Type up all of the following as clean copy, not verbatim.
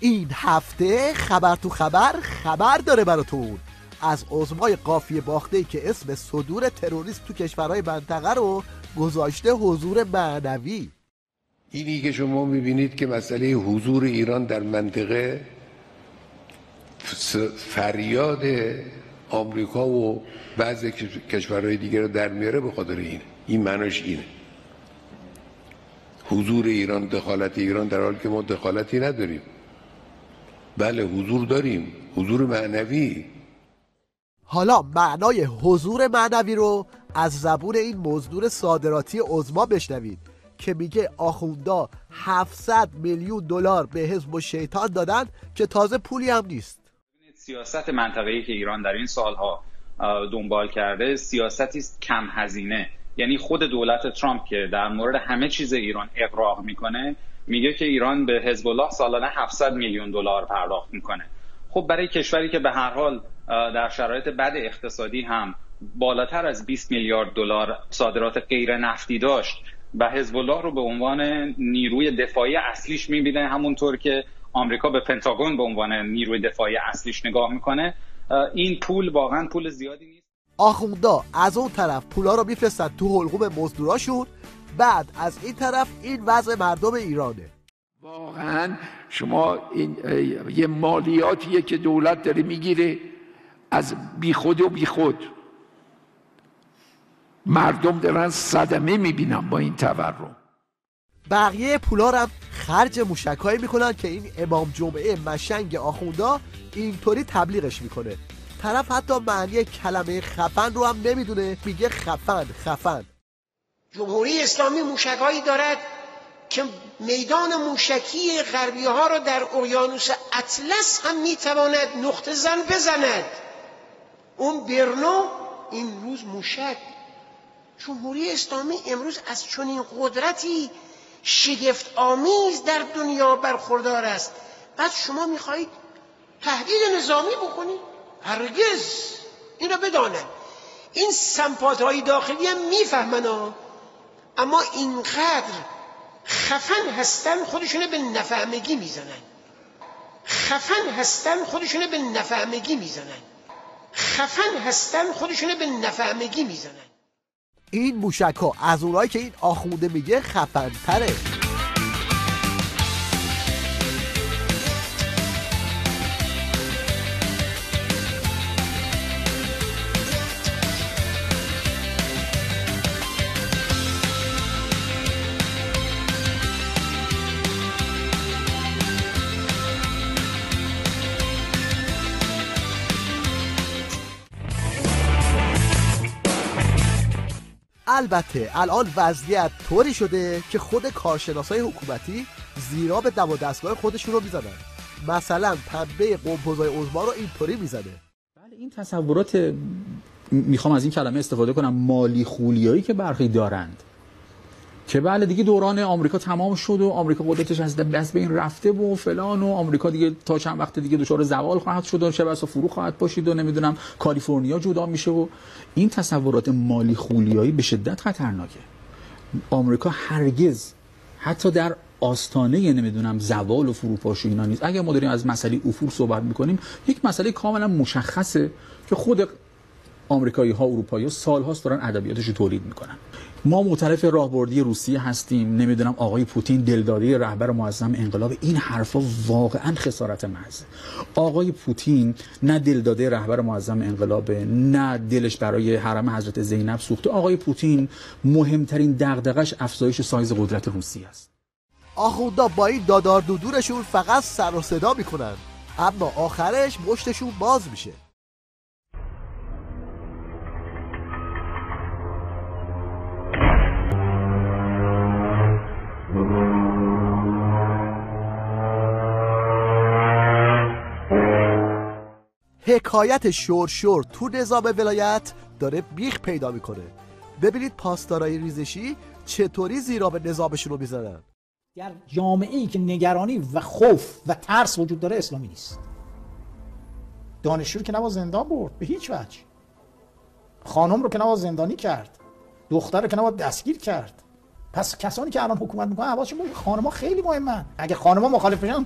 این هفته خبر تو خبر داره براتون از عظمای قافیه باخته‌ای که اسم صدور تروریسم تو کشورهای منطقه رو گذاشته حضور معنوی. اینی که شما میبینید که مسئله حضور ایران در منطقه فریاد آمریکا و بعضی کشورهای دیگه رو در میاره به خاطر این معناش اینه. حضور ایران، دخالت ایران، در حالی که ما دخالتی نداریم. بله حضور داریم، حضور معنوی. حالا معنای حضور معنوی رو از زبون این مزدور صادراتی عظما بشنوید که میگه آخوندا 700 میلیون دلار به حزب الشیطان دادن که تازه پولی هم نیست. سیاست منطقه‌ای که ایران در این سالها دنبال کرده سیاستی است کم هزینه. یعنی خود دولت ترامپ که در مورد همه چیز ایران اغراق میکنه میگه که ایران به حزب الله سالانه 700 میلیون دلار پرداخت میکنه. خب برای کشوری که به هر حال در شرایط بد اقتصادی هم بالاتر از 20 میلیارد دلار صادرات غیر نفتی داشت و حزب الله رو به عنوان نیروی دفاعی اصلیش میبینه، همونطور که آمریکا به پنتاگون به عنوان نیروی دفاعی اصلیش نگاه میکنه، این پول واقعا پول زیادی نیست. آخوندا از اون طرف پولا رو میفرستن تو حلقوم مزدوراشون، بعد از این طرف این وضع مردم ایرانه. واقعا شما این یه مالیاتیه که دولت داره میگیره از بیخود و بیخود. مردم دارن صدمه میبینن با این تورم. بقیه پولا رو هم خرج موشکایی میکنن که این امام جمعه مشنگ آخوندا اینطوری تبلیغش میکنه. طرف حتی معنی کلمه خفن رو هم نمیدونه، میگه خفن. جمهوری اسلامی موشکایی دارد که میدان موشکی غربی ها را در اقیانوس اطلس هم میتواند نقطه زن بزند. اون برنو این روز موشک. جمهوری اسلامی امروز از چنین قدرتی شگفت آمیز در دنیا برخوردار است. بعد شما میخواهید تهدید نظامی بکنید؟ هرگز. اینو بدانن این سمپاتهای داخلی هم میفهمن اما اینقدر خفن هستن خودشونه به نفهمگی میزنن. این موشک ها از اونایی که این آخونده میگه خفن تره. البته الان وضعیت طوری شده که خود کارشناسای حکومتی زیرا به دم و دستگاه خودشون رو میزنن. مثلا پنبه قمپوزای عظما رو اینطوری میزنه. بله این تصورات، میخوام از این کلمه استفاده کنم، مالی خولیایی که برخی دارند که بله دیگه دوران آمریکا تمام شد و آمریکا قدرتش از دست بین رفته و فلان و آمریکا دیگه تا چند وقت دیگه دچار زوال خواهد شد و چه بسا فرو خواهد باشید و نمیدونم کالیفرنیا جدا میشه و این تصورات مالی خولیایی به شدت خطرناکه. آمریکا هرگز حتی در آستانه نمیدونم زوال و فروپاشی اینا نیست. اگر ما داریم از مسئله افول صحبت میکنیم، یک مسئله کاملا مشخصه که خود آمریکایی ها، اروپایی ها سالهاست دارن ادبیاتش رو تولید میکنن. ما معترف راهبردی روسیه هستیم، نمیدونم آقای پوتین دلداده رهبر معظم انقلاب. این حرفا واقعا خسارت محض. آقای پوتین نه دلداده رهبر معظم انقلابه، نه دلش برای حرم حضرت زینب سوخته. آقای پوتین مهمترین دغدغش افزایش سایز قدرت روسیه است. آخوندا با این دادار دودورشون فقط سر و صدا میکنن، اما آخرش مشتشون باز میشه. حکایت شور تو نظام ولایت داره بیخ پیدا میکنه. ببینید پاسدارای ریزشی چطوری زیرا به نظامشون رو میزنن. در جامعه‌ای که نگرانی و خوف و ترس وجود داره اسلامی نیست. دانشجو رو که نباید زندان برد به هیچ وجه. خانم رو که نباید زندانی کرد. دختر رو که نباید دستگیر کرد. پس کسانی که الان حکومت میکنن حواسشون باشه خانم‌ها خیلی مهمن. اگه خانم‌ها مخالف بشن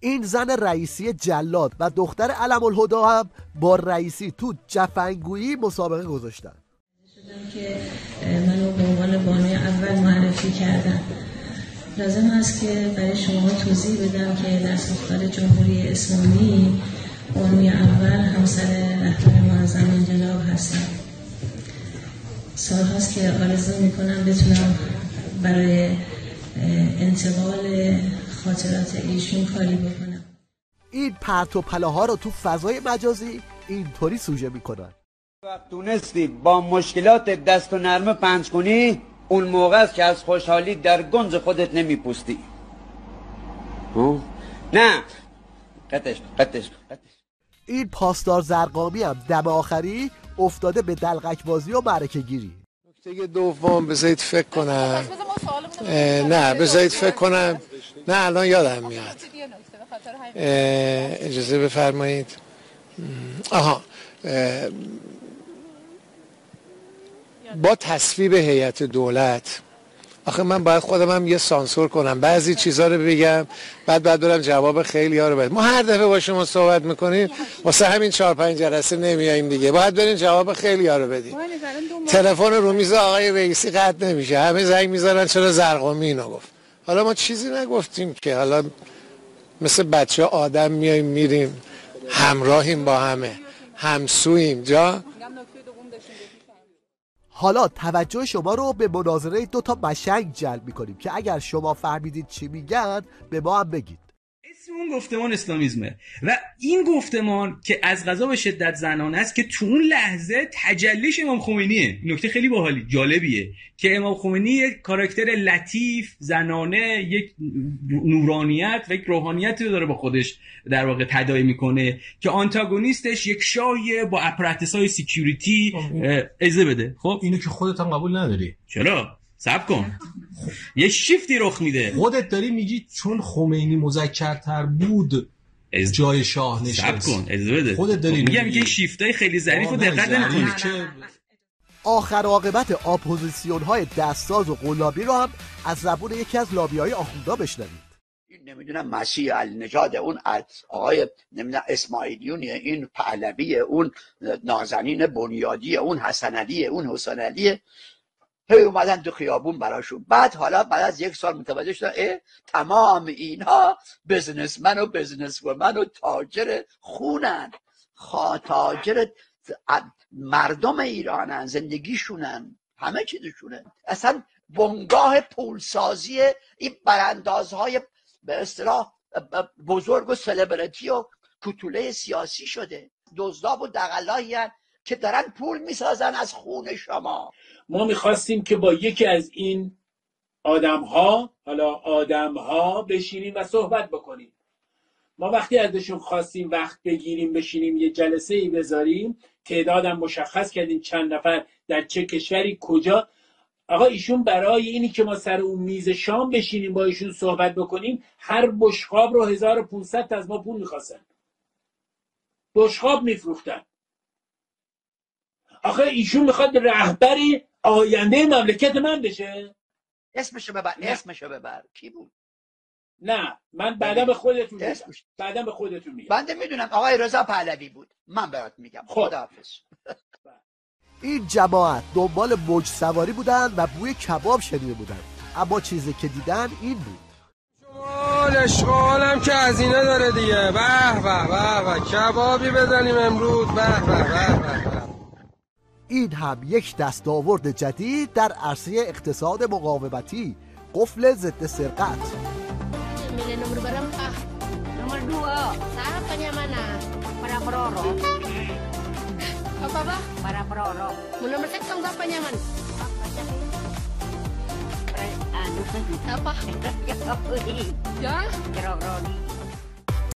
این زن رئیسی جلاد و دختر علم الهدی هم با رئیسی تو جفنگویی مسابقه گذاشتن. که منو به عنوان بانوی اول معرفی کردن. لازم است که برای شما توضیح بدم که در ساختار جمهوری اسلامی بانوی اول همسر رهبر معظم انقلاب هستم. سالهاست که آرزو میکنم بتونم برای انتقال خاطرات ایشون کاری بکنم. این پرت و پلاها رو تو فضای مجازی اینطوری سوژه میکنن. وقت تونستی با مشکلات دست و نرمه پنج کنی، اون موقع است که از خوشحالی در گنج خودت نمیپوستی. نه قطش. این پاسدار زرقامی هم دم آخری افتاده به دلقک بازی و معرکه گیری. نکته دوم بذارید فکر کنم. نه بذارید فکر کنم. نه الان یادم میاد. اجازه بفرمایید. با تصویب هیئت دولت، آخه من باید خودم هم یه سانسور کنم، بعضی چیزها رو بگم بعد برم جواب خیلی ها رو بدم. ما هر دفعه با شما صحبت میکنیم واسه همین 4-5 جلسه نمیاییم دیگه، باید برین جواب خیلی ها رو بدیم. تلفن رو میز آقای رئیسی قطع نمیشه، همه زنگ میزنن چرا زرقامی اینو گفت. حالا ما چیزی نگفتیم که، حالا مثل بچه آدم میایم میریم، همراهیم با همه، همسویم جا. حالا توجه شما رو به مناظره 2 تا مشنگ جلب میکنیم که اگر شما فهمیدید چی میگن به ما هم بگید. اسم اون گفتمان اسلامیسمه و این گفتمان که از قضا به شدت زنانه است که تو اون لحظه تجلیش امام خمینیه. نکته خیلی باحالی جالبیه که امام خمینی یک کاراکتر لطیف زنانه، یک نورانیت و یک روحانیت رو داره با خودش در واقع تداعی میکنه که آنتاگونیستش یک شاهیه با اپراتس‌های سکیوریتی اجازه بده. خب اینو که خودت هم قبول نداری. چرا؟ صبر کن. یه شیفتی رخ میده. خودت داری میگی چون خمینی مذکرتر بود جای شاه نشست. صبر کن اجازه بده. خودت داری میگم که شیفتای خیلی ظریف رو دقت نمی‌کنی. آخر عاقبت اپوزیسیون های دستساز و قلابی رو هم از زبون یکی از لابی‌های آخوندا بشنوید. نمیدونم مسیح النجاد، اون آقای نمیدونم اسماعیلیونیه، این پهلویه، اون نازنین بنیادیه، اون حسن علیه، اون حسین علیه، هی اومدن تو خیابون براشون. بعد از 1 سال متوجه شدن تمام اینها بزنسمن و بزنسومن و تاجر خونن، تاجر مردم ایرانن، زندگیشونن، همه چیزشونه. اصلا بنگاه پولسازی این براندازهای به اصطلاح بزرگ و سلبریتی و کوتوله سیاسی شده. دزداب و دغلایی که دارن پول میسازن از خون شما. ما میخواستیم که با یکی از این آدمها بشینیم و صحبت بکنیم. ما وقتی ازشون خواستیم وقت بگیریم بشینیم یه جلسه ای بذاریم، تعدادم مشخص کردیم چند نفر در چه کشوری کجا. آقا ایشون برای اینی که ما سر اون میز شام بشینیم با ایشون صحبت بکنیم هر بشقاب رو 1500 از ما پول میخواستن. بشقاب میفروختن. آخه ایشون میخواد رهبری آینده مملکت من بشه. اسمشو ببر. کی بود؟ نه من بعدا به خودتون میگم. بنده میدونم آقای رضا پهلوی بود. من برات میگم. خداحافظ. این جماعت دنبال موج سواری بودن و بوی کباب شنیده بودن، اما چیزی که دیدن این بود. اشغالم که هزینه داره دیگه. به کبابی بزنیم امروز. به. این هم یک دستاورد جدید در عرصه اقتصاد مقاومتی، قفل ضد سرقت. Nomor berapa? Nomor 2. Sarapannya mana? Para peroro. Apa? Para peroro. Nomor 1 berapa nyaman? Apa? Ya? Keroroni.